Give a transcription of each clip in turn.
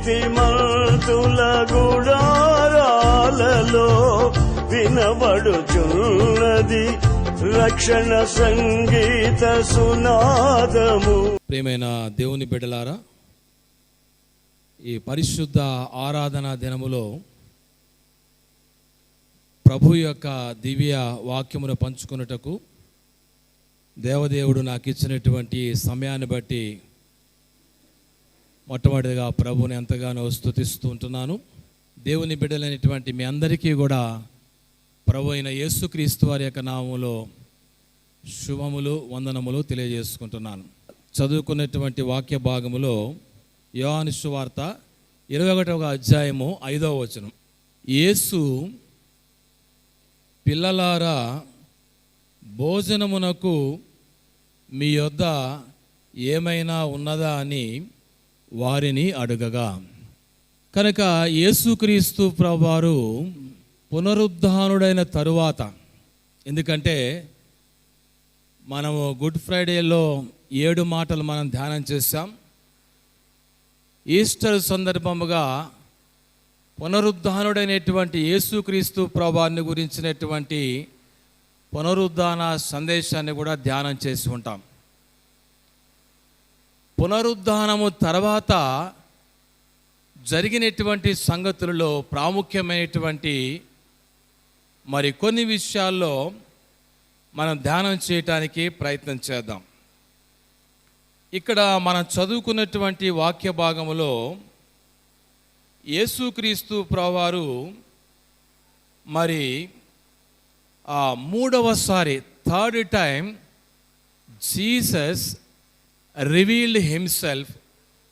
నీతిమంతుల గుడారాలలో వినబడుచున్నది రక్షణ సంగీత సునాదము. ప్రియమైన దేవుని బిడ్డలారా, ఈ పరిశుద్ధ ఆరాధన దినములో ప్రభు యొక్క దివ్య వాక్యమును పంచుకొనుటకు దేవదేవుడు నాకు ఇచ్చినటువంటి సమయాన్ని బట్టి మొట్టమొదటిగా ప్రభుని ఎంతగానో స్తుతిస్తూ ఉంటున్నాను. దేవుని బిడ్డలైనటువంటి మీ అందరికీ కూడా ప్రభు అయిన యేసుక్రీస్తు వారి యొక్క నామములో శుభములు వందనములు తెలియజేసుకుంటున్నాను. చదువుకున్నటువంటి వాక్య భాగములో యోహాను సువార్త 21వ అధ్యాయము 5వ వచనం. యేసు, పిల్లలారా, భోజనమునకు మీ యొద్ద ఏమైనా ఉన్నదా అని వారిని అడుగగా. కనుక యేసుక్రీస్తు ప్రభువారు పునరుద్ధానుడైన తరువాత, ఎందుకంటే మనము గుడ్ ఫ్రైడేలో 7 మాటలు మనం ధ్యానం చేశాం. ఈస్టర్ సందర్భముగా పునరుద్ధానుడైనటువంటి యేసుక్రీస్తు ప్రభువారిని గురించినటువంటి పునరుద్ధాన సందేశాన్ని కూడా ధ్యానం చేసి ఉంటాం. పునరుద్ధానము తర్వాత జరిగినటువంటి సంగతులలో ప్రాముఖ్యమైనటువంటి మరి కొన్ని విషయాల్లో మనం ధ్యానం చేయటానికి ప్రయత్నం చేద్దాం. ఇక్కడ మనం చదువుకున్నటువంటి వాక్య భాగములో యేసుక్రీస్తు ప్రభువారు మరి మూడవసారి, third time, Jesus revealed himself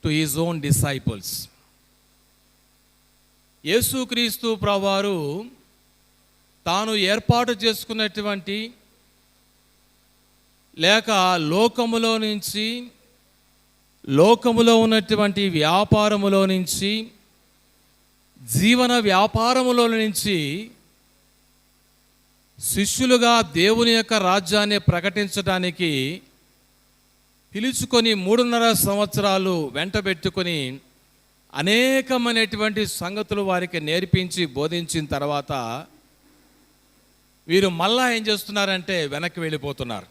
to his own disciples. యేసుక్రీస్తు ప్రభువారు తాను ఏర్పాటు చేసుకున్నటువంటి లేక లోకములో ఉన్నటువంటి వ్యాపారములో నుంచి, జీవన వ్యాపారములో నుంచి శిష్యులుగా దేవుని యొక్క రాజ్యాన్ని ప్రకటించడానికి పిలుచుకొని 3.5 సంవత్సరాలు వెంటబెట్టుకొని అనేకమైనటువంటి సంగతులు వారికి నేర్పించి బోధించిన తర్వాత వీరు మళ్ళా ఏం చేస్తున్నారంటే వెనక్కి వెళ్ళిపోతున్నారు.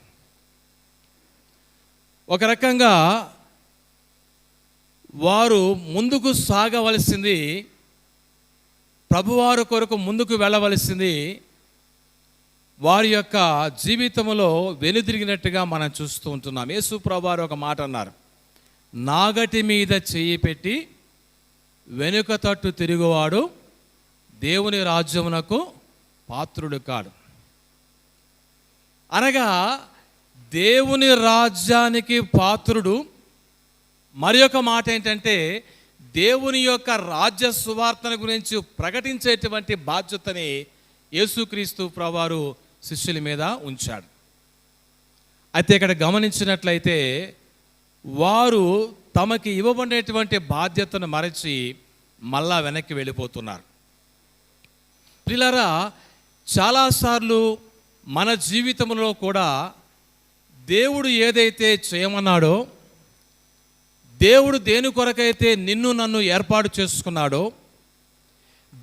ఒక రకంగా వారు ముందుకు సాగవలసింది, ప్రభువారి కొరకు ముందుకు వెళ్ళవలసింది వారి యొక్క జీవితంలో వెనుదిరిగినట్టుగా మనం చూస్తూ ఉంటున్నాం. యేసు ప్రభువారు ఒక మాట అన్నారు, నాగటి మీద చెయ్యి పెట్టి వెనుక తట్టు తిరుగువాడు దేవుని రాజ్యమునకు పాత్రుడు కాడు. అనగా దేవుని రాజ్యానికి పాత్రుడు. మరి ఒక మాట ఏంటంటే దేవుని యొక్క రాజ్య సువార్తను గురించి ప్రకటించేటువంటి బాధ్యతని యేసుక్రీస్తు ప్రభువారు శిష్యుల మీద ఉంచాడు. అయితే ఇక్కడ గమనించినట్లయితే వారు తమకి ఇవ్వబడినటువంటి బాధ్యతను మరచి మళ్ళా వెనక్కి వెళ్ళిపోతున్నారు. ప్రియులారా, చాలాసార్లు మన జీవితంలో కూడా దేవుడు ఏదైతే చేయమన్నాడో, దేవుడు దేని కొరకైతే నిన్ను నన్ను ఏర్పాటు చేసుకున్నాడో,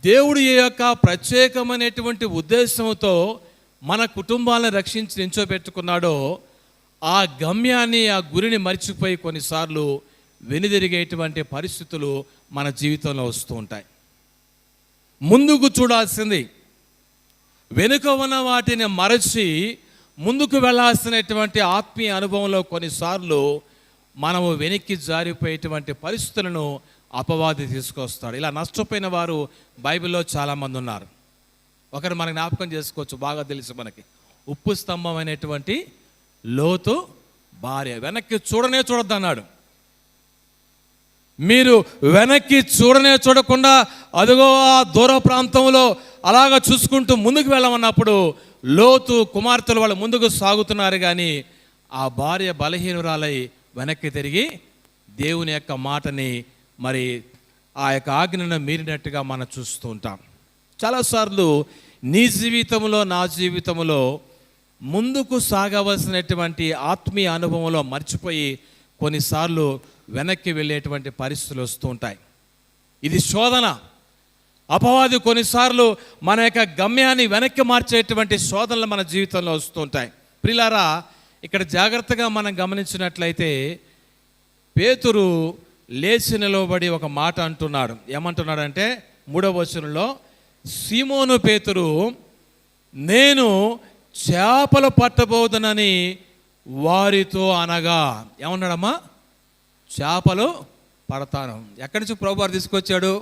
దేవుడు ఈ యొక్క ప్రత్యేకమైనటువంటి ఉద్దేశంతో మన కుటుంబాలను రక్షించి నించోబెట్టుకున్నాడో, ఆ గమ్యాన్ని, ఆ గురిని మర్చిపోయి కొన్నిసార్లు వెనుదిరిగేటువంటి పరిస్థితులు మన జీవితంలో వస్తూ ఉంటాయి. ముందుకు చూడాల్సింది, వెనుక ఉన్న వాటిని మరచి ముందుకు వెళ్ళాల్సినటువంటి ఆత్మీయ అనుభవంలో కొన్నిసార్లు మనము వెనక్కి జారిపోయేటువంటి పరిస్థితులను అపవాది తీసుకొస్తాడు. ఇలా నష్టపోయిన వారు బైబిల్లో చాలామంది ఉన్నారు. ఒకరు మనకు జ్ఞాపకం చేసుకోవచ్చు, బాగా తెలుసు మనకి, ఉప్పు స్తంభం అనేటువంటి లోతు భార్య. వెనక్కి చూడనే చూడొద్దు అన్నాడు. మీరు వెనక్కి చూడకుండా అదిగో ఆ దూర ప్రాంతంలో అలాగా చూసుకుంటూ ముందుకు వెళ్ళమన్నప్పుడు లోతు కుమార్తెలు వాళ్ళు ముందుకు సాగుతున్నారు, కానీ ఆ భార్య బలహీనురాలై వెనక్కి తిరిగి దేవుని యొక్క మాటని మరి ఆ యొక్క ఆజ్ఞను మీరినట్టుగా మనం చూస్తూ ఉంటాం. చాలాసార్లు నీ జీవితంలో, నా జీవితంలో ముందుకు సాగవలసినటువంటి ఆత్మీయ అనుభవంలో మర్చిపోయి కొన్నిసార్లు వెనక్కి వెళ్ళేటువంటి పరిస్థితులు వస్తూ ఉంటాయి. ఇది శోధన. అపవాది కొన్నిసార్లు మన యొక్క గమ్యాన్ని వెనక్కి మార్చేటువంటి శోధనలు మన జీవితంలో వస్తుంటాయి. ప్రియులారా, ఇక్కడ జాగ్రత్తగా మనం గమనించినట్లయితే పేతురు లేచి నిలవబడి ఒక మాట అంటున్నాడు. ఏమంటున్నాడంటే 3వ వచనంలో, సీమోను పేతురు, నేను చేపలు పట్టబోదునని వారితో అనగా, ఏమన్నాడమ్మా? చేపలు పడతాను. ఎక్కడి నుంచి ప్రభువారు తీసుకొచ్చాడు?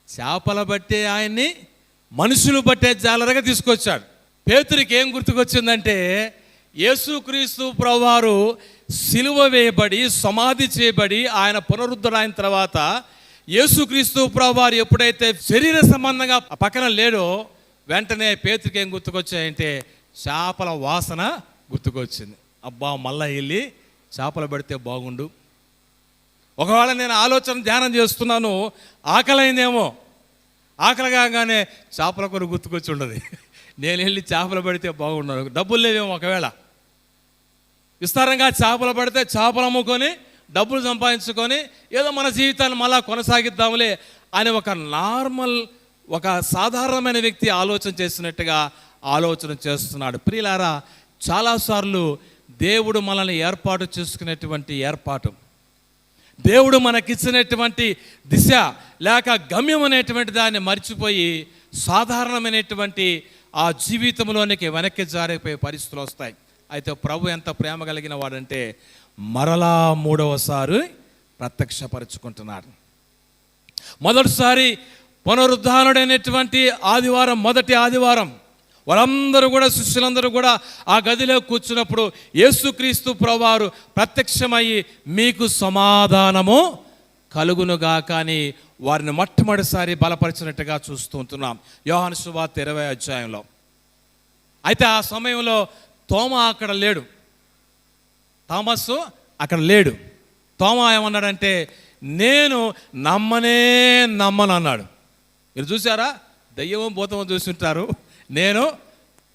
చేపల బట్టే ఆయన్ని మనుషులు బట్టే జాలరగా తీసుకొచ్చాడు. పేతురికి ఏం గుర్తుకొచ్చిందంటే, యేసుక్రీస్తు ప్రభువారు సిలువ వేయబడి సమాధి చేయబడి ఆయన పునరుద్ధరణ అయిన తర్వాత యేసుక్రీస్తు ప్రభువారు ఎప్పుడైతే శరీర సంబంధంగా పక్కన లేడో వెంటనే పేతురికి ఏం గుర్తుకొచ్చాయంటే చేపల వాసన గుర్తుకొచ్చింది. అబ్బా, మళ్ళా వెళ్ళి చేపలు పడితే బాగుండు. ఒకవేళ నేను ఆలోచన ధ్యానం చేస్తున్నాను, ఆకలైందేమో, ఆకలి కాగానే చేపల కొరకు గుర్తుకొచ్చి ఉండదు. నేను వెళ్ళి చేపలు పడితే బాగుండదు. డబ్బులు లేవేమో, ఒకవేళ విస్తారంగా చేపలు పడితే చేపలు అమ్ముకొని డబ్బులు సంపాదించుకొని ఏదో మన జీవితాన్ని మళ్ళా కొనసాగిద్దాంలే అని ఒక నార్మల్, ఒక సాధారణమైన వ్యక్తి ఆలోచన చేసినట్టుగా ఆలోచన చేస్తున్నాడు. ప్రియులారా, చాలాసార్లు దేవుడు మనల్ని ఏర్పాటు చేసుకునేటువంటి ఏర్పాటు, దేవుడు మనకిచ్చినటువంటి దిశ లేక గమ్యం అనేటువంటి దాన్ని మర్చిపోయి సాధారణమైనటువంటి ఆ జీవితంలోనికి వెనక్కి జారిపోయే పరిస్థితులు వస్తాయి. అయితే ప్రభు ఎంత ప్రేమ కలిగిన వాడంటే మరలా 3వసారి ప్రత్యక్షపరుచుకుంటున్నాడు. మొదటిసారి పునరుద్ధానుడైనటువంటి ఆదివారం, మొదటి ఆదివారం, వాళ్ళందరూ కూడా, శిష్యులందరూ కూడా ఆ గదిలో కూర్చున్నప్పుడు యేసుక్రీస్తు ప్రభువారు ప్రత్యక్షమయ్యి మీకు సమాధానము కలుగునుగా కానీ వారిని మొట్టమొదటిసారి బలపరిచినట్టుగా చూస్తూ ఉంటున్నాం యోహాను సువార్త 20వ అధ్యాయంలో. అయితే ఆ సమయంలో తోమా అక్కడ లేడు, థామస్సు అక్కడ లేడు. తోమా ఏమన్నాడంటే నేను నమ్మను అన్నాడు. మీరు చూసారా? దయ్యమో భూతమో చూస్తుంటారు. నేను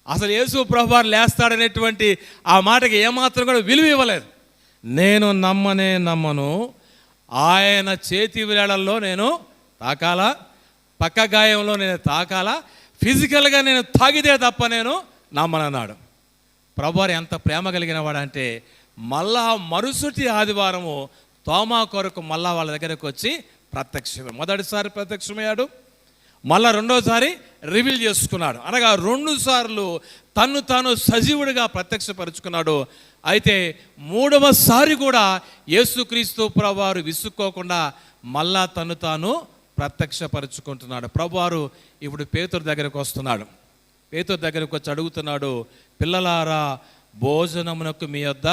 అసలు యేసు ప్రభువారు లేస్తాడనేటువంటి ఆ మాటకి ఏమాత్రం కూడా విలువ ఇవ్వలేదు. నేను నమ్మను, ఆయన చేతి వేళల్లో నేను తాకాలా, పక్క గాయంలో నేను తాకాలా, ఫిజికల్గా నేను తాగితే తప్ప నేను నమ్మనన్నాడు. ప్రభువారు ఎంత ప్రేమ కలిగిన వాడంటే మళ్ళా మరుసటి ఆదివారము తోమా కొరకు మళ్ళా వాళ్ళ దగ్గరకు వచ్చి ప్రత్యక్షమే. మొదటిసారి ప్రత్యక్షమయ్యాడు, మళ్ళా రెండోసారి రివీల్ చేసుకున్నాడు. అనగా 2 సార్లు తన్ను తాను సజీవుడిగా ప్రత్యక్షపరుచుకున్నాడు. అయితే 3వసారి కూడా యేసుక్రీస్తు ప్రభువారు విసుక్కోకుండా మళ్ళా తన్ను తాను ప్రత్యక్షపరుచుకుంటున్నాడు. ప్రభువారు ఇప్పుడు పేతురు దగ్గరకు వస్తున్నాడు. పేతురు దగ్గరకు వచ్చి అడుగుతున్నాడు, పిల్లలారా, భోజనమునకు మీ వద్ద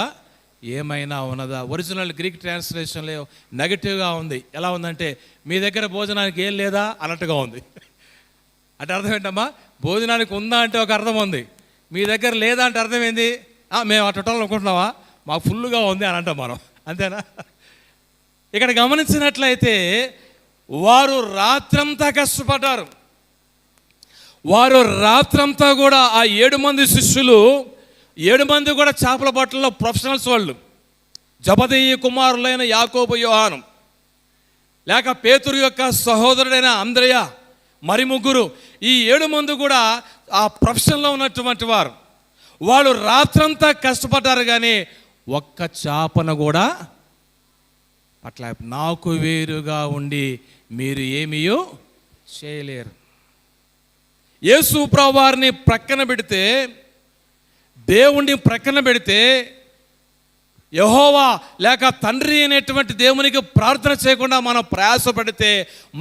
ఏమైనా ఉన్నదా? ఒరిజినల్ గ్రీక్ ట్రాన్స్లేషన్లో నెగటివ్గా ఉంది. ఎలా ఉందంటే మీ దగ్గర భోజనానికి ఏం లేదా అన్నట్టుగా ఉంది. అంటే అర్థం ఏంటమ్మా? భోజనానికి ఉందా అంటే ఒక అర్థం ఉంది, మీ దగ్గర లేదా అంటే అర్థం ఏంది? మేము అటు అనుకుంటున్నావా, మాకు ఫుల్గా ఉంది అని అంటాం మనం, అంతేనా? ఇక్కడ గమనించినట్లయితే వారు రాత్రంతా కష్టపడ్డారు. వారు రాత్రంతా కూడా ఆ 7 మంది శిష్యులు, 7 మంది కూడా చేపల పట్టణంలో ప్రొఫెషనల్స్ వాళ్ళు. జబదయి కుమారులైన యాకోబు, యోహాను, లేక పేతురు యొక్క సహోదరుడైన అంద్రయ, మరి 3, ఈ 7 మంది కూడా ఆ ప్రొఫెషన్లో ఉన్నటువంటి వారు. వాళ్ళు రాత్రంతా కష్టపడ్డారు కానీ ఒక్క చేపను కూడా పట్ల. నాకు వేరుగా ఉండి మీరు ఏమీయో చేయలేరు. యేసు ప్రభువారిని ప్రక్కన పెడితే, దేవుణ్ణి ప్రక్కన పెడితే, యెహోవా లేక తండ్రి అనేటువంటి దేవునికి ప్రార్థన చేయకుండా మనం ప్రయాసపడితే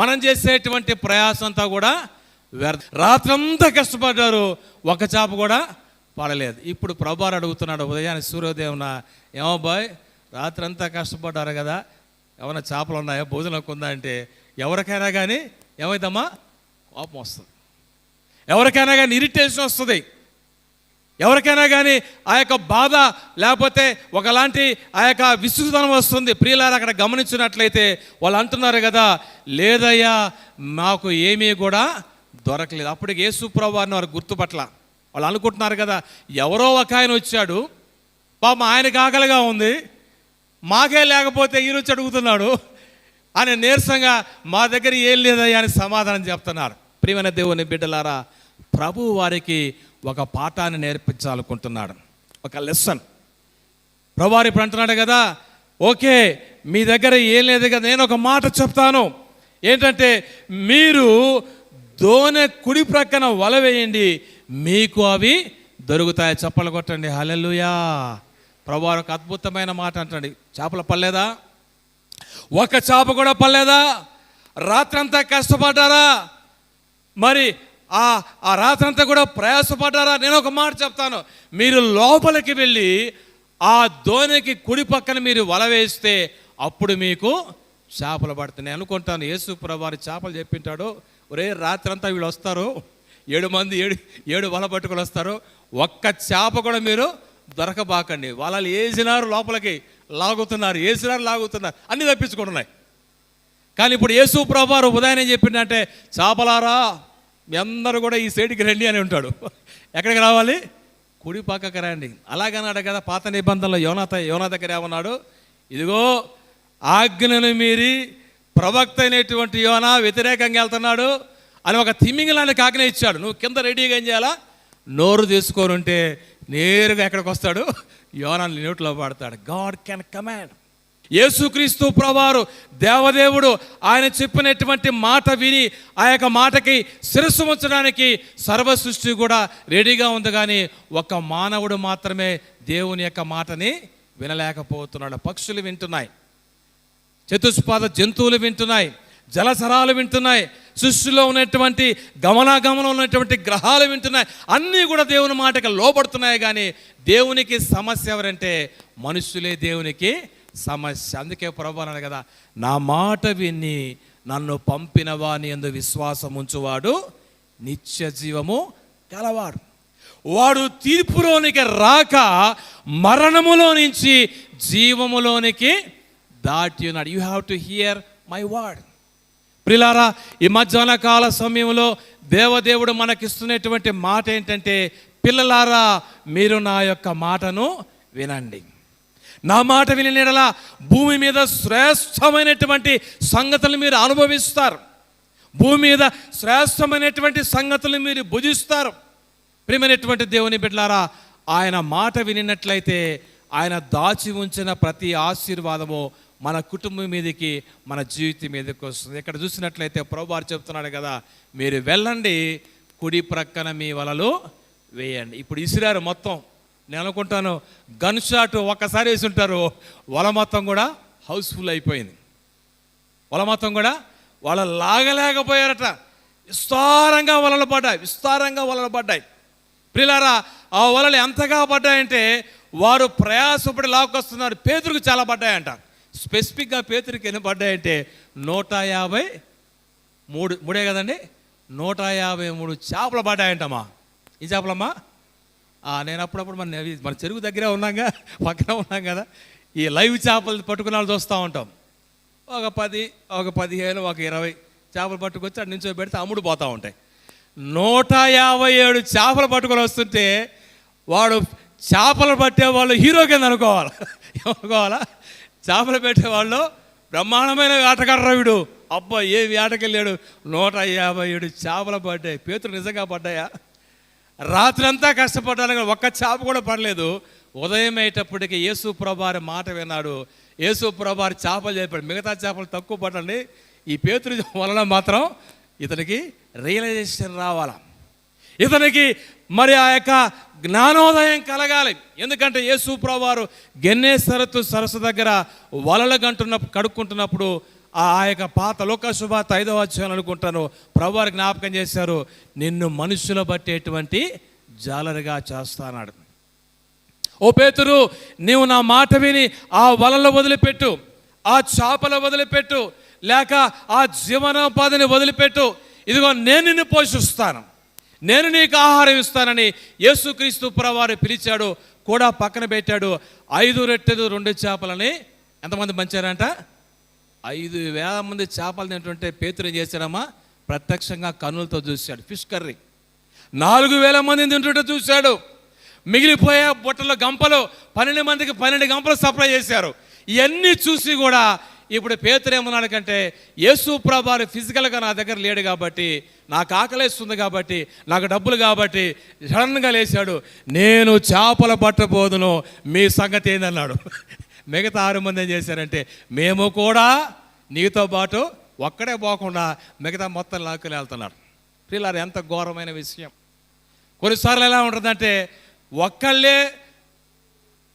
మనం చేసేటువంటి ప్రయాసంతా కూడా వ్యర్థం. రాత్రంతా కష్టపడ్డారు, ఒక చేప కూడా పడలేదు. ఇప్పుడు ప్రభువారు అడుగుతున్నాడు ఉదయాన్నే సూర్యోదయం, ఏమో బాయ్ రాత్రంతా కష్టపడ్డారు కదా, ఏమైనా చేపలు ఉన్నాయా, భోజనం ఉందా అంటే ఎవరికైనా కానీ ఏమైందమ్మా? కోపం వస్తుంది. ఎవరికైనా కానీ ఇరిటేషన్ వస్తుంది. ఎవరికైనా కానీ ఆ యొక్క బాధ లేకపోతే ఒకలాంటి ఆ యొక్క విసుగుదనం వస్తుంది. ప్రియులారా, అక్కడ గమనించినట్లయితే వాళ్ళు అంటున్నారు కదా, లేదయ్యా మాకు ఏమీ కూడా దొరకలేదు. అప్పటికి యేసు ప్రభువారిని వారు గుర్తుపట్ల. వాళ్ళు అనుకుంటున్నారు కదా, ఎవరో ఒక ఆయన వచ్చాడు, పాపం ఆయనకు ఆకలిగా ఉంది, మాకే లేకపోతే ఈ నుంచి అడుగుతున్నాడు, ఆయన నీరసంగా మా దగ్గర ఏం లేదయ్యా అని సమాధానం చెప్తున్నారు. ప్రియమైన దేవుని బిడ్డలారా, ప్రభు వారికి ఒక పాఠాన్ని నేర్పించాలనుకుంటున్నాడు, ఒక లెసన్. ప్రభువారు ఇప్పుడు అంటున్నాడు కదా, ఓకే మీ దగ్గర ఏం లేదు కదా, నేను ఒక మాట చెప్తాను. ఏంటంటే, మీరు దోనె కుడి ప్రక్కన వల వేయండి, మీకు అవి దొరుకుతాయి. చప్పలు కొట్టండి, హల్లెలూయా. ప్రభువారు ఒక అద్భుతమైన మాట అంటండి. చేపలు పడలేదా? ఒక చేప కూడా పడలేదా? రాత్రంతా కష్టపడ్డారా? మరి ఆ రాత్రంతా కూడా ప్రయాసపడ్డారా? నేను ఒక మాట చెప్తాను, మీరు లోపలికి వెళ్ళి ఆ దోణికి కుడి పక్కన మీరు వల వేస్తే అప్పుడు మీకు చేపలు పడుతున్నాయి. అనుకుంటాను యేసు ప్రభువారు చేపలు చెప్పింటాడు, ఒరే రాత్రంతా వీళ్ళు వస్తారు, 7 మంది 7 వల పట్టుకొని వస్తారు, ఒక్క చేప కూడా మీరు దొరకబాకండి. వాళ్ళు వేసినారు లోపలికి లాగుతున్నారు, వేసినారు లాగుతున్నారు, అన్నీ తప్పించుకుంటున్నాయి. కానీ ఇప్పుడు యేసు ప్రభువారు ఉదయం ఏం చెప్పిందంటే, చేపలారా మీ అందరూ కూడా ఈ సైడ్కి రండి అని ఉంటాడు. ఎక్కడికి రావాలి? కుడి పక్కకి రండి. అలాగన్నాడు కదా పాత నిబంధనలో యోనా దగ్గర ఏమన్నాడు, ఇదిగో ఆజ్ఞను మీరి ప్రవక్త అయినటువంటి యోనా వ్యతిరేకంగా వెళ్తున్నాడు అని ఒక తిమింగలానికి ఆజ్ఞ ఇచ్చాడు. నువ్వు కింద రెడీగా ఏం చేయాలా? నోరు తీసుకొని ఉంటే నేరుగా ఎక్కడికి వస్తాడు? యోనాని నోట్లో పడతాడు. God can command. యేసుక్రీస్తు ప్రభువారు దేవదేవుడు ఆయన చెప్పినటువంటి మాట విని ఆ యొక్క మాటకి శిరస్సు ఉంచడానికి సర్వ సృష్టి కూడా రెడీగా ఉంది. కానీ ఒక మానవుడు మాత్రమే దేవుని యొక్క మాటని వినలేకపోతున్నాడు. పక్షులు వింటున్నాయి, చతుష్పాద జంతువులు వింటున్నాయి, జలచరాలు వింటున్నాయి, సృష్టిలో ఉన్నటువంటి గమనాగమనం ఉన్నటువంటి గ్రహాలు వింటున్నాయి. అన్నీ కూడా దేవుని మాటకి లోబడుతున్నాయి. కానీ దేవునికి సమస్య ఎవరంటే మనుషులే దేవునికి సమస్య. అందుకే ప్రభువు అన్నాడు కదా, నా మాట విని నన్ను పంపిన వాని యందు విశ్వాసం ఉంచువాడు నిత్య జీవము గలవాడు. వాడు తీర్పులోనికి రాక మరణములో నుంచి జీవములోనికి దాటి ఉన్నాడు. You have to hear my word. ప్రియులారా, ఈ మధ్యాహ్న కాల సమయంలో దేవదేవుడు మనకిస్తున్నటువంటి మాట ఏంటంటే, పిల్లలారా మీరు నా యొక్క మాటను వినండి. నా మాట విని ఎడల భూమి మీద శ్రేష్టమైనటువంటి సంగతులు మీరు అనుభవిస్తారు, భూమి మీద శ్రేష్టమైనటువంటి సంగతులు మీరు భుజిస్తారు. ప్రియమైనటువంటి దేవుని బిడ్డలారా, ఆయన మాట వినినట్లయితే ఆయన దాచి ఉంచిన ప్రతి ఆశీర్వాదము మన కుటుంబం మీదకి, మన జీవితం మీదకి వస్తుంది. ఇక్కడ చూసినట్లయితే ప్రభువారు చెప్తున్నాడు కదా, మీరు వెళ్ళండి, కుడి ప్రక్కన మీ వలలు వేయండి. ఇప్పుడు ఇసిరారు మొత్తం. నేను అనుకుంటాను గన్ షాట్ ఒక్కసారి వేసి ఉంటారు, వల మొత్తం కూడా హౌస్ఫుల్ అయిపోయింది. వల మొత్తం కూడా వాళ్ళు లాగలేకపోయారట. విస్తారంగా వలలు పడ్డాయి. ప్రియులారా, ఆ వలలు ఎంతగా పడ్డాయంటే వారు ప్రయాసపడి లాక్కొస్తున్నారు. పేతురుకు చాలా పడ్డాయంట. స్పెసిఫిక్గా పేతురికి ఎన్ని పడ్డాయంటే 153 కదండి, 153 చేపలు పడ్డాయంటమ్మా. ఈ చేపలమ్మా, నేను అప్పుడప్పుడు మన చెరువు దగ్గరే ఉన్నాగా, పక్కన ఉన్నాం కదా, ఈ లైవ్ చేపలు పట్టుకున్న వాళ్ళు చూస్తూ ఉంటాం. ఒక 10, ఒక 15, ఒక 20 చేపలు పట్టుకొచ్చి అటు నుంచో పెడితే అమ్ముడు పోతూ ఉంటాయి. 157 చేపలు పట్టుకొని వస్తుంటే వాడు చేపలు పట్టేవాళ్ళు హీరో కింద అనుకోవాలా. చేపలు పెట్టేవాళ్ళు బ్రహ్మాండమైన వేటగాడు వీడు, అబ్బా ఏ వేటకెళ్ళాడు. 157 చేపలు పడ్డాయి. పేతురు నిజంగా పడ్డాయా? రాత్రంతా కష్టపడ్డాను కానీ ఒక్క చేప కూడా పడలేదు. ఉదయం అయ్యేటప్పటికి యేసు ప్రభువారి మాట విన్నాడు. యేసు ప్రభువారు చేపలు చెప్పాడు, మిగతా చేపలు తక్కువ పడండి, ఈ పేతురు వలన మాత్రం ఇతనికి రియలైజేషన్ రావాలా, ఇతనికి మరి ఆ యొక్క జ్ఞానోదయం కలగాలి. ఎందుకంటే యేసు ప్రభువారు గెన్నేసరతు సరస్సు దగ్గర వలలు కడుక్కుంటున్నప్పుడు ఆ యొక్క పాత లోకాసువార్త 5వ అధ్యాయం అనుకుంటాను, ప్రభువారు జ్ఞాపకం చేశారు, నిన్ను మనుషులు బట్టేటువంటి జాలరిగా చేస్తానాడు. ఓ పేతురు, నీవు నా మాట విని ఆ వలలు వదిలిపెట్టు, ఆ చేపలు వదిలిపెట్టు, లేక ఆ జీవనోపాధిని వదిలిపెట్టు. ఇదిగో నేను నిన్ను పోషిస్తాను, నేను నీకు ఆహారం ఇస్తానని యేసుక్రీస్తు ప్రభువారు పిలిచాడు, కూడా పక్కన పెట్టాడు. 5 రొట్టెలు 2 చేపలని ఎంతమంది పంచారంట? 5,000 మంది చేపలు తింటుంటే పేతురు ఏం చేశాడమ్మా? ప్రత్యక్షంగా కన్నులతో చూశాడు. ఫిష్ కర్రీ 4,000 మందిని తింటుంటే చూశాడు. మిగిలిపోయే బుట్టలో గంపలు 12 మందికి 12 గంపలు సప్లై చేశారు. ఇవన్నీ చూసి కూడా ఇప్పుడు పేతురు ఏమన్నాడు కంటే, యేసు ప్రభువారు ఫిజికల్గా నా దగ్గర లేడు కాబట్టి, నాకు ఆకలేస్తుంది కాబట్టి, నాకు డబ్బులు కాబట్టి సడన్గా లేచాడు, నేను చేపలు పట్టబోదును, మీ సంగతి ఏందన్నాడు. మిగతా 6 మంది ఏం చేశారంటే, మేము కూడా నీతో పాటు ఒక్కడే పోకుండా మిగతా మొత్తం లాక్కుని వెళ్తున్నారు. ప్రియులారా, ఎంత ఘోరమైన విషయం. కొన్నిసార్లు ఎలా ఉంటుందంటే, ఒక్కళ్ళే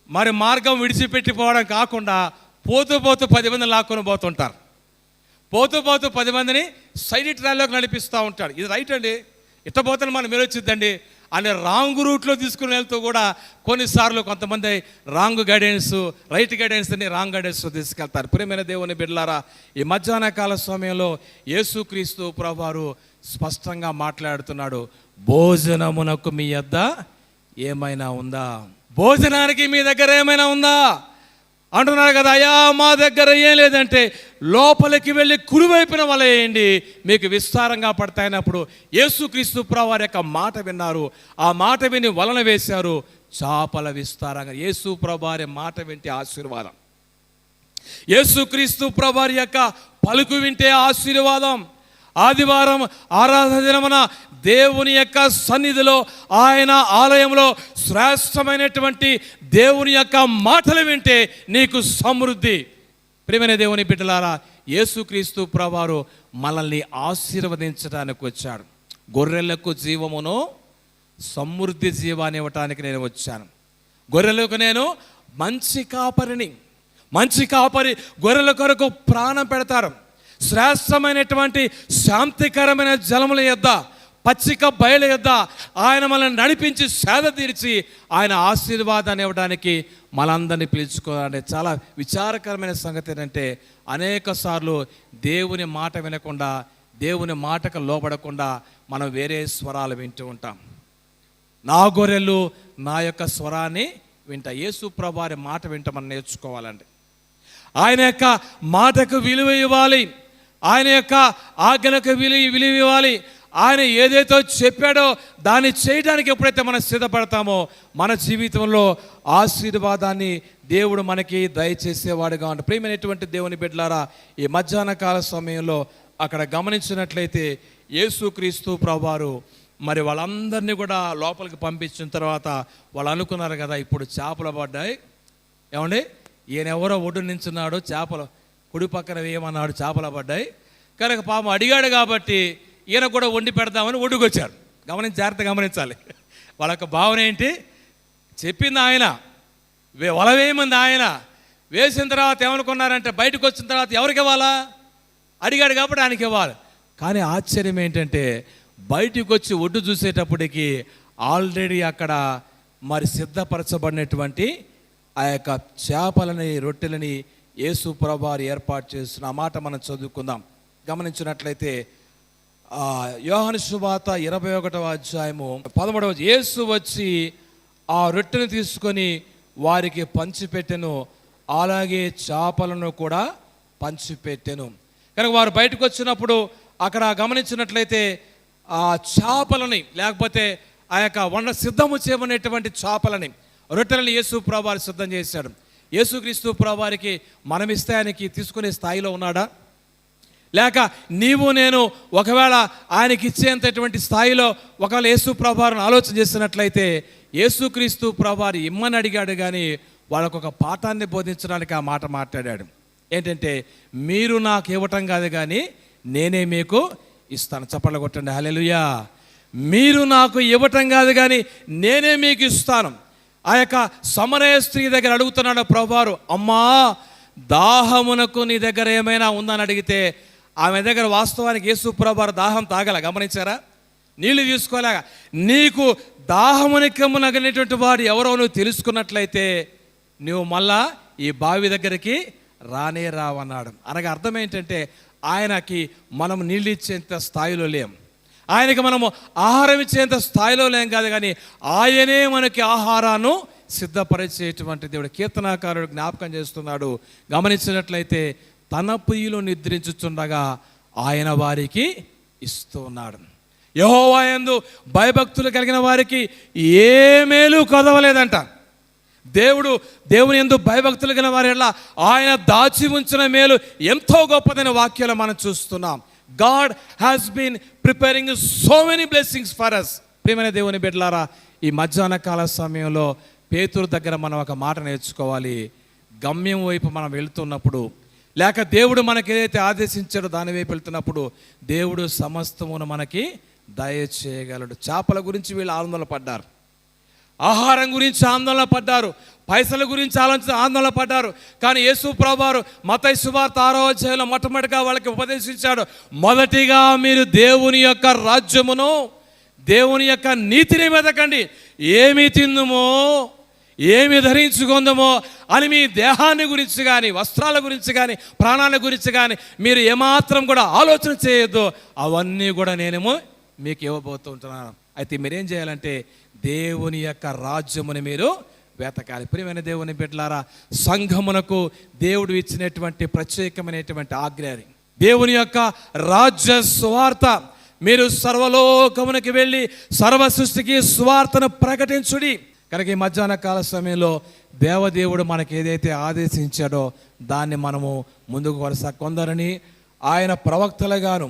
మరి మార్గం విడిచిపెట్టిపోవడం కాకుండా పోతూ 10 మందిని లాక్కొని పోతుంటారు. పోతూ 10 మందిని సైడ్ ట్రాల్లోకి నడిపిస్తూ ఉంటాడు. ఇది రైట్ అండి, ఇట్ట పోతే మనం వచ్చిద్దండి అని రాంగ్ రూట్లో తీసుకుని వెళ్తూ కూడా కొన్నిసార్లు కొంతమంది రాంగ్ గైడెన్స్, రైట్ గైడెన్స్ అని రాంగ్ గైడెన్స్ తీసుకెళ్తారు. ప్రియమైన దేవుని బిడ్డలారా, ఈ మధ్యాహ్న కాల సమయంలో యేసుక్రీస్తు ప్రభువారు స్పష్టంగా మాట్లాడుతున్నాడు. భోజనమునకు మీ యొద్ద ఏమైనా ఉందా? భోజనానికి మీ దగ్గర ఏమైనా ఉందా అంటున్నాడు కదా. అయ్యా మా దగ్గర ఏం లేదంటే, లోపలికి వెళ్ళి కుడివైపున వల వేయండి, మీకు విస్తారంగా పడతాయినప్పుడు యేసుక్రీస్తు ప్రభువారి యొక్క మాట విన్నారు. ఆ మాట విని వలన వేశారు, చేపల విస్తారంగా. యేసు ప్రభువారి మాట వింటే ఆశీర్వాదం, యేసుక్రీస్తు ప్రభువారి యొక్క పలుకు వింటే ఆశీర్వాదం. ఆదివారం ఆరాధన దినమున దేవుని యొక్క సన్నిధిలో, ఆయన ఆలయంలో శ్రేష్టమైనటువంటి దేవుని యొక్క మాటలు వింటే నీకు సమృద్ధి. ప్రియమైన దేవుని బిడ్డలారా, యేసుక్రీస్తు ప్రభువారు మనల్ని ఆశీర్వదించడానికి వచ్చాడు. గొర్రెలకు జీవమును సమృద్ధి జీవాన్ని ఇవ్వటానికి నేను వచ్చాను. గొర్రెలకు నేను మంచి కాపరిని. మంచి కాపరి గొర్రెల కొరకు ప్రాణం పెడతారు. శ్రేష్టమైనటువంటి శాంతికరమైన జలముల యొద్ద, పచ్చిక బయలు యొద్ద ఆయన మనల్ని నడిపించి సేద తీర్చి ఆయన ఆశీర్వాదాన్ని ఇవ్వడానికి మనందరినీ పిలుచుకోవాలంటే చాలా విచారకరమైన సంగతి ఏంటంటే, అనేక సార్లు దేవుని మాట వినకుండా, దేవుని మాటకు లోబడకుండా మనం వేరే స్వరాలు వింటూ ఉంటాం. నా గొర్రెలు నా యొక్క స్వరాన్ని వింటా. యేసు ప్రభువారి మాట వింట మనం నేర్చుకోవాలండి. ఆయన యొక్క మాటకు విలువ ఇవ్వాలి, ఆయన యొక్క ఆజ్ఞలకు విలువ ఇవ్వాలి. ఆయన ఏదైతే చెప్పాడో దాన్ని చేయడానికి ఎప్పుడైతే మనం సిద్ధపడతామో మన జీవితంలో ఆశీర్వాదాన్ని దేవుడు మనకి దయచేసేవాడుగా ఉంటాడు. ప్రియమైనటువంటి దేవుని బిడ్డలారా, ఈ మధ్యాహ్న కాల సమయంలో అక్కడ గమనించినట్లయితే యేసుక్రీస్తు ప్రభువారు మరి వాళ్ళందరినీ కూడా లోపలికి పంపించిన తర్వాత వాళ్ళు అనుకున్నారు కదా, ఇప్పుడు చేపలు పడ్డాయి, ఏమండి ఈయన ఎవరో ఒడ్డు నించున్నాడు, చేపలు కుడి పక్కన వేయమన్నాడు, చేపలు పడ్డాయి కనుక పాపం అడిగాడు కాబట్టి ఈయన కూడా వండి పెడదామని ఒడ్డుకొచ్చారు. జాగ్రత్త గమనించాలి. వాళ్ళ యొక్క భావన ఏంటి? చెప్పింది ఆయన, వల వేయమంది ఆయన, వేసిన తర్వాత ఏమనుకున్నారంటే బయటకు వచ్చిన తర్వాత ఎవరికి ఇవ్వాలా? అడిగాడు కాబట్టి ఆయనకి ఇవ్వాలి. కానీ ఆశ్చర్యం ఏంటంటే, బయటకు వచ్చి ఒడ్డు చూసేటప్పటికి ఆల్రెడీ అక్కడ మరి సిద్ధపరచబడినటువంటి ఆ యొక్క చేపలని, రొట్టెలని యేసు ప్రభువారు ఏర్పాటు చేస్తున్న ఆ మాట మనం చదువుకుందాం. గమనించినట్లయితే యోహాను సువార్త 21వ అధ్యాయము 13వ యేసు వచ్చి ఆ రొట్టెను తీసుకొని వారికి పంచిపెట్టెను, అలాగే చేపలను కూడా పంచిపెట్టెను. కనుక వారు బయటకు వచ్చినప్పుడు అక్కడ గమనించినట్లయితే ఆ చేపలని, లేకపోతే ఆ యొక్క సిద్ధము చేయబడినటువంటి చేపలని, రొట్టెలని యేసు ప్రభువారు సిద్ధం చేశాడు. యేసుక్రీస్తు ప్రభువారికి మనమిస్తే ఆయనకి తీసుకునే స్థాయిలో ఉన్నాడా? లేక నీవు నేను ఒకవేళ ఆయనకి ఇచ్చేంతటువంటి స్థాయిలో ఒకవేళ యేసు ప్రభువారిని ఆలోచన చేసినట్లయితే, యేసుక్రీస్తు ప్రభువారు ఇమ్మని అడిగాడు కానీ వాళ్ళకు ఒక పాఠాన్ని బోధించడానికి ఆ మాట మాట్లాడాడు. ఏంటంటే, మీరు నాకు ఇవ్వటం కాదు కానీ నేనే మీకు ఇస్తాను. చప్పట్లు కొట్టండి, హల్లెలూయా. మీరు నాకు ఇవ్వటం కాదు కానీ నేనే మీకు ఇస్తాను. ఆ యొక్క సమరయ స్త్రీ దగ్గర అడుగుతున్నాడు ప్రభువారు, అమ్మా దాహమునకు నీ దగ్గర ఏమైనా ఉందని అడిగితే ఆమె దగ్గర వాస్తవానికి యేసు ప్రభువారు దాహం తాగల. గమనించారా? నీళ్లు తీసుకోలేగా. నీకు దాహమునకమునగినటువంటి వాడు ఎవరో నువ్వు తెలుసుకున్నట్లయితే నువ్వు మళ్ళా ఈ బావి దగ్గరికి రానే రావన్నాడు. అనగా అర్థం ఏంటంటే, ఆయనకి మనం నీళ్ళు ఇచ్చేంత స్థాయిలో లేం, ఆయనకి మనము ఆహారం ఇచ్చేంత స్థాయిలో లేం కాదు కానీ ఆయనే మనకి ఆహారాన్ని సిద్ధపరిచేటువంటి దేవుడు. కీర్తనాకారుడు జ్ఞాపకం చేస్తున్నాడు. గమనించినట్లయితే తన ప్రియులు నిద్రించుచుండగా ఆయన వారికి ఇస్తూ ఉన్నాడు. యెహోవా యందు భయభక్తులు కలిగిన వారికి ఏ మేలు కొదవలేదంట. దేవుని యందు భయభక్తులు గల వారి ఎడల ఆయన దాచి ఉంచిన మేలు ఎంతో గొప్పదైన వాక్యాలు మనం చూస్తున్నాం. God has been preparing so many blessings for us. ప్రియమైన దేవుని బిడ్డలారా, ఈ మధ్యాహ్న కాల సమయంలో పేతురు దగ్గర మనం ఒక మాట నేర్చుకోవాలి. గమ్యం వైపు మనం వెళుతున్నప్పుడు, లేక దేవుడు మనకి ఏదైతే ఆదేశించాడో దాని వైపు వెళ్తున్నప్పుడు దేవుడు సమస్తమును మనకి దయచేయగలడు. చేపల గురించి వీళ్ళు ఆందోళన పడ్డారు, ఆహారం గురించి ఆందోళన పడ్డారు, పైసల గురించి ఆందోళన పడ్డారు. కానీ యేసు ప్రభువారు మత్తయి సువార్త 6వ అధ్యాయంలో మొట్టమొదటిగా వాళ్ళకి ఉపదేశించాడు, మొదటిగా మీరు దేవుని యొక్క రాజ్యమును, దేవుని యొక్క నీతిని వెతకండి. ఏమి తిందుమో, ఏమి ధరించుకుందామో అని మీ దేహాన్ని గురించి కానీ, వస్త్రాల గురించి కానీ, ప్రాణాల గురించి కానీ మీరు ఏమాత్రం కూడా ఆలోచన చేయొద్దు. అవన్నీ కూడా నేనేమో మీకు ఇవ్వబోతుంటున్నాను. అయితే మీరేం చేయాలంటే దేవుని యొక్క రాజ్యముని మీరు వెతకాలి. ప్రియమైన దేవుని బిడ్డలారా, సంఘమునకు దేవుడు ఇచ్చినటువంటి ప్రత్యేకమైనటువంటి ఆజ్ఞ, దేవుని యొక్క రాజ్య సువార్త. మీరు సర్వలోకమునకి వెళ్ళి సర్వ సృష్టికి సువార్తను ప్రకటించుడి. కనుక ఈ మధ్యాహ్న కాల సమయంలో దేవదేవుడు మనకి ఏదైతే ఆదేశించాడో దాన్ని మనము ముందుకు కొందరిని ఆయన ప్రవక్తలుగాను,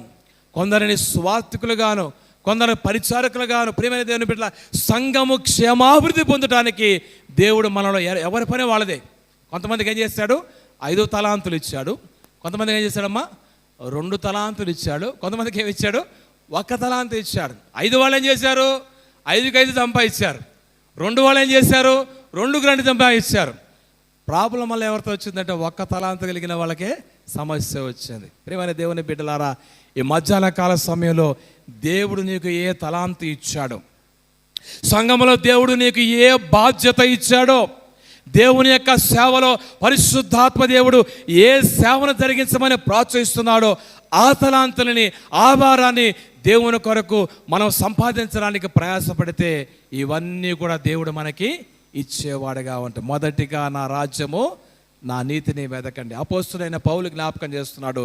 కొందరిని స్వార్థికులుగాను, కొందరు పరిచారకులుగాను, ప్రియమైన దేవుని బిడ్డల సంఘము క్షేమాభివృద్ధి పొందడానికి దేవుడు మనలో ఎవరి పని వాళ్ళదే. కొంతమందికి ఏం చేస్తాడు? 5 తలాంతులు ఇచ్చాడు. కొంతమందికి ఏం చేశాడమ్మా? 2 తలాంతులు ఇచ్చాడు. కొంతమందికి ఏమి ఇచ్చాడు? 1 తలాంతు ఇచ్చాడు. 5 వాళ్ళు ఏం చేశారు? 5కి 5 సంపాదించారు. 2 వాళ్ళు ఏం చేశారు? 2కి 2 సంపాదించారు. ప్రాబ్లం వల్ల ఎవరితో వచ్చిందంటే 1 తలాంతు కలిగిన వాళ్ళకే సమస్య వచ్చింది. ప్రియమైన దేవుని బిడ్డలారా, ఈ మధ్యాహ్న కాల సమయంలో దేవుడు నీకు ఏ తలాంతు ఇచ్చాడో, సంఘములో దేవుడు నీకు ఏ బాధ్యత ఇచ్చాడో, దేవుని యొక్క సేవలో పరిశుద్ధాత్మ దేవుడు ఏ సేవను జరిగించమని ప్రోత్సహిస్తున్నాడో ఆ తలాంతులని, ఆ భారాన్ని దేవుని కొరకు మనం సంపాదించడానికి ప్రయాసపడితే ఇవన్నీ కూడా దేవుడు మనకి ఇచ్చేవాడుగా ఉంటాయి. మొదటిగా నా రాజ్యము, నా నీతిని వెతకండి. అపోస్తులైన పౌలు జ్ఞాపకం చేస్తున్నాడు,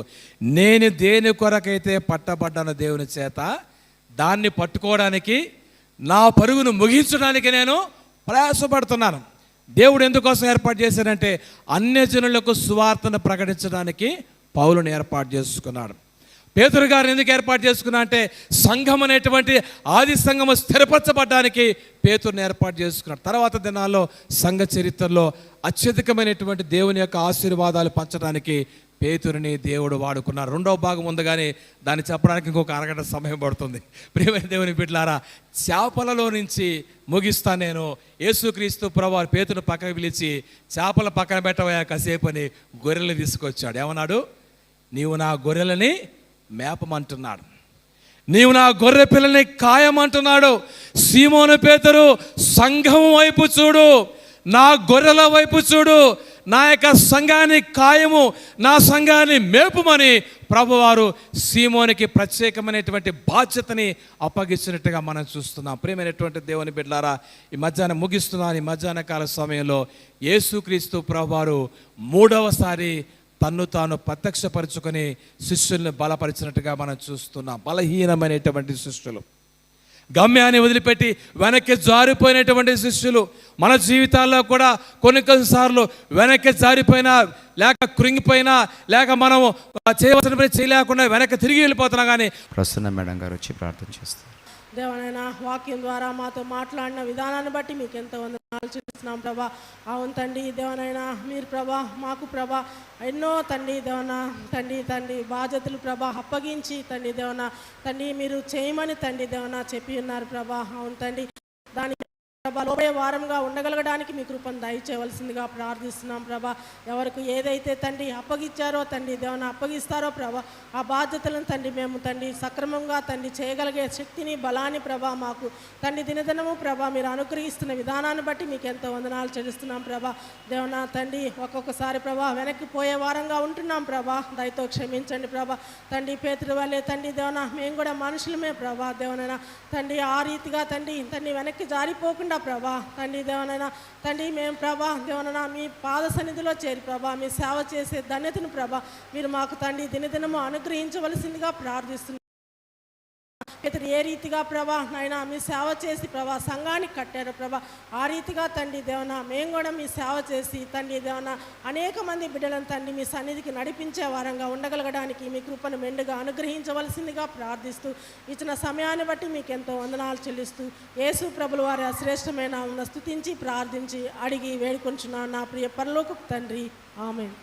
నేను దేని కొరకైతే పట్టబడ్డాను దేవుని చేత, దాన్ని పట్టుకోవడానికి, నా పరుగును ముగించడానికి నేను ప్రయాసపడుతున్నాను. దేవుడు ఎందుకోసం ఏర్పాటు చేశాడంటే అన్యజనులకు సువార్తను ప్రకటించడానికి పౌలుని ఏర్పాటు చేసుకున్నాడు. పేతురు గారిని ఎందుకు ఏర్పాటు చేసుకున్నా అంటే సంఘం అనేటువంటి ఆది సంఘము స్థిరపరచబడ్డానికి పేతురుని ఏర్పాటు చేసుకున్నాడు. తర్వాత దినాల్లో సంఘ చరిత్రలో అత్యధికమైనటువంటి దేవుని యొక్క ఆశీర్వాదాలు పంచడానికి పేతురుని దేవుడు వాడుకున్నారు. 2వ భాగం ఉంది, కానీ దాన్ని చెప్పడానికి ఇంకొక అరగంట సమయం పడుతుంది. ప్రియమైన దేవుని బిడ్డలారా, చేపలలో నుంచి ముగిస్తాను నేను. యేసుక్రీస్తు ప్రభువు పేతురుని పక్కన పిలిచి, చేపల పక్కన పెట్టవయా కాసేపు అని గొర్రెలు తీసుకొచ్చాడు. ఏమన్నాడు? నీవు నా గొర్రెలని మేపమంటున్నాడు, నీవు నా గొర్రె పిల్లని కాయమంటున్నాడు. సీమోను పేతురు, సంఘం వైపు చూడు, నా గొర్రెల వైపు చూడు, నా యొక్క సంఘాన్ని కాయము, నా సంఘాన్ని మేపుమని ప్రభువారు సీమోనికి ప్రత్యేకమైనటువంటి బాధ్యతని అప్పగించినట్టుగా మనం చూస్తున్నాం. ప్రియమైనటువంటి దేవుని బిడ్డలారా, ఈ మధ్యాహ్నం ముగిస్తున్నాను. ఈ మధ్యాహ్న కాల సమయంలో యేసుక్రీస్తు ప్రభువారు 3వసారి తన్ను తాను ప్రత్యక్షపరుచుకొని శిష్యుల్ని బలపరిచినట్టుగా మనం చూస్తున్నాం. బలహీనమైనటువంటి శిష్యులు, గమ్యాన్ని వదిలిపెట్టి వెనక్కి జారిపోయినటువంటి శిష్యులు మన జీవితాల్లో కూడా కొన్నిసార్లు వెనక్కి జారిపోయినా, లేక కృంగిపోయినా, లేక మనం చేయవలసిన పని చేయలేకుండా వెనక్కి తిరిగి వెళ్ళిపోతున్నా. కానీ ప్రసన్న మేడం గారు వచ్చి ప్రార్థన చేస్తారు. దేవనైనా వాక్యం ద్వారా మాతో మాట్లాడిన విధానాన్ని బట్టి మీకు ఎంతో వందనాలు చెల్లిస్తున్నాం ప్రభా. అవును తండ్రి, దేవనైనా మీరు ప్రభా మాకు ప్రభా ఎన్నో తండ్రి దేవనా తండ్రి బాధ్యతలు ప్రభా అప్పగించి తండ్రి దేవనా తండ్రి మీరు చేయమని తండ్రి దేవనా చెప్పి ఉన్నారు ప్రభా. అవును తండ్రి, దాని లోపే వారంగా ఉండగలగడానికి మీ కృపను దయచేయవలసిందిగా ప్రార్థిస్తున్నాం ప్రభా. ఎవరికి ఏదైతే తండ్రి అప్పగించారో తండ్రి దేవన అప్పగిస్తారో ప్రభా, ఆ బాధ్యతలను తండ్రి మేము తండ్రి సక్రమంగా తండ్రి చేయగలిగే శక్తిని, బలాన్ని ప్రభా మాకు తండ్రి దినదినము ప్రభా మీరు అనుగ్రహిస్తున్న విధానాన్ని బట్టి మీకు ఎంతో వందనాలు చెల్లిస్తున్నాం ప్రభా. దేవన తండ్రి, ఒక్కొక్కసారి ప్రభా వెనక్కి పోయే వారంగా ఉంటున్నాం ప్రభా, దయతో క్షమించండి ప్రభా. తండ్రి పేతురు వల్లే తండ్రి దేవన మేము కూడా మనుషులమే ప్రభా. దేవనైనా తండ్రి ఆ రీతిగా తండ్రి వెనక్కి జారిపోకుండా ప్రభా తండ్రి దేవనైనా తండ్రి మేము ప్రభా దేవనైనా మీ పాద సన్నిధిలో చేరి ప్రభా మీ సేవ చేసే ధన్యతను ప్రభా మీరు మాకు తండ్రి దినదినము అనుగ్రహించవలసిందిగా ప్రార్థిస్తున్నాం. ఇతరు ఏ రీతిగా ప్రభా నాయన మీ సేవ చేసి ప్రభా సంఘానికి కట్టారు ప్రభా, ఆ రీతిగా తండ్రి దేవన మేము కూడా మీ సేవ చేసి తండ్రి దేవన అనేక మంది బిడ్డలను తండ్రి మీ సన్నిధికి నడిపించే వారంగా ఉండగలగడానికి మీ కృపను మెండుగా అనుగ్రహించవలసిందిగా ప్రార్థిస్తూ ఇచ్చిన సమయాన్ని బట్టి మీకు ఎంతో వందనాలు చెల్లిస్తూ యేసు ప్రభుల వారి శ్రేష్టమైన నామమున స్తుతించి ప్రార్థించి అడిగి వేడుకొంచున్నాను నా ప్రియ పరలోకపు తండ్రి, ఆమేన్.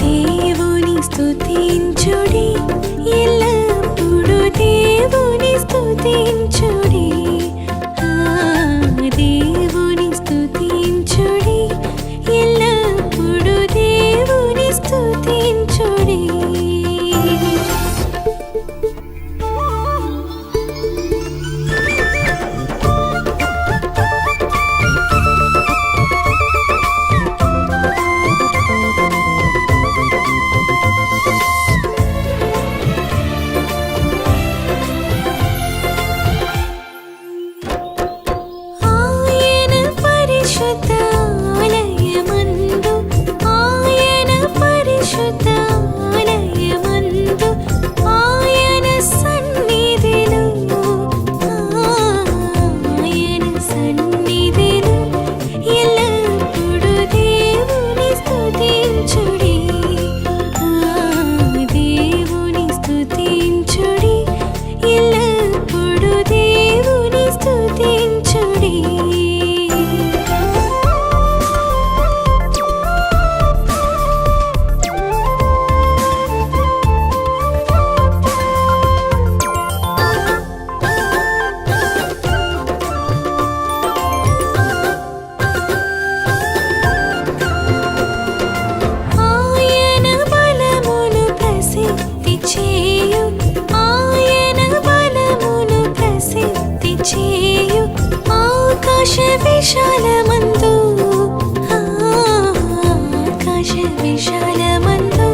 దేవుని స్తుతించుడి, ఎల్లప్పుడూ దేవుని స్తుతించుడి. దేవుని స్తుతించుడి, ఎల్లప్పుడూ దేవుని స్తుతించుడి. ఆయన పరిశుద్ధాలయమందు, ఆయన పరిశుద్ధాలయమందు, ఆయన సన్నిధిలో, ఆయన సన్నిధిలో ఎల్లప్పుడూ దేవుని స్తుతించుడి. దేవుని స్తుతించుడి, ఎల్లప్పుడూ దేవుని స్తుతించుడి. ఆయన బలమును ప్రసిద్ధి చేయు, ఆయన బలమును ప్రసిద్ధి చేయు. ఆకాశ విశాలమందు, ఆకాశ విశాలమందు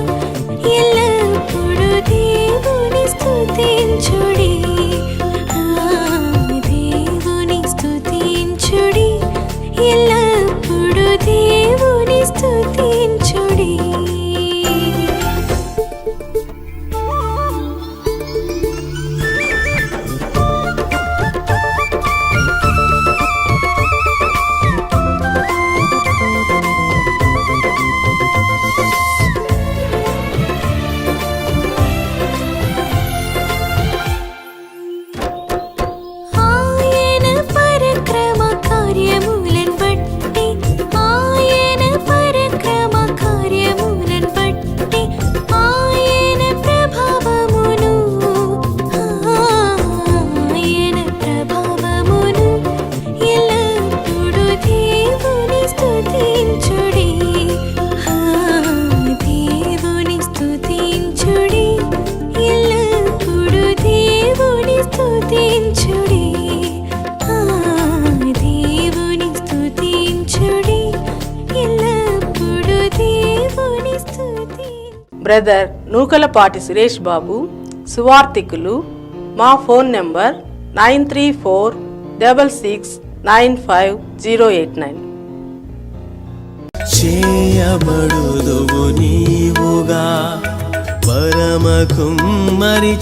ఎల్లప్పుడూ దేవుని స్తుతించుడి. దేవుని స్తుతించుడి, ఎల్లప్పుడూ దేవుని స్తుతించుడి. ఆయన పరక్రమ కార్యములను బట్టి, ఆయన పరక్రమ కార్యములను బట్టి, ఆయన ప్రభావమును, ఆయన ప్రభావమును ఎల్లప్పుడూ దేవుని స్తుతించుడి. దేవుని స్తుతించుడి, ఎల్లప్పుడూ దేవుని స్తుతించుడి. దేవుని స్తుతించుడి, ఎల్లప్పుడూ దేవుని స్తుతి. బ్రదర్ నూకలపాటి సురేష్ బాబు, సువార్థికులు. మా ఫోన్ నెంబర్ 9346695089. చేయబడుదువు నీవుగా పరమ కుమ్మరి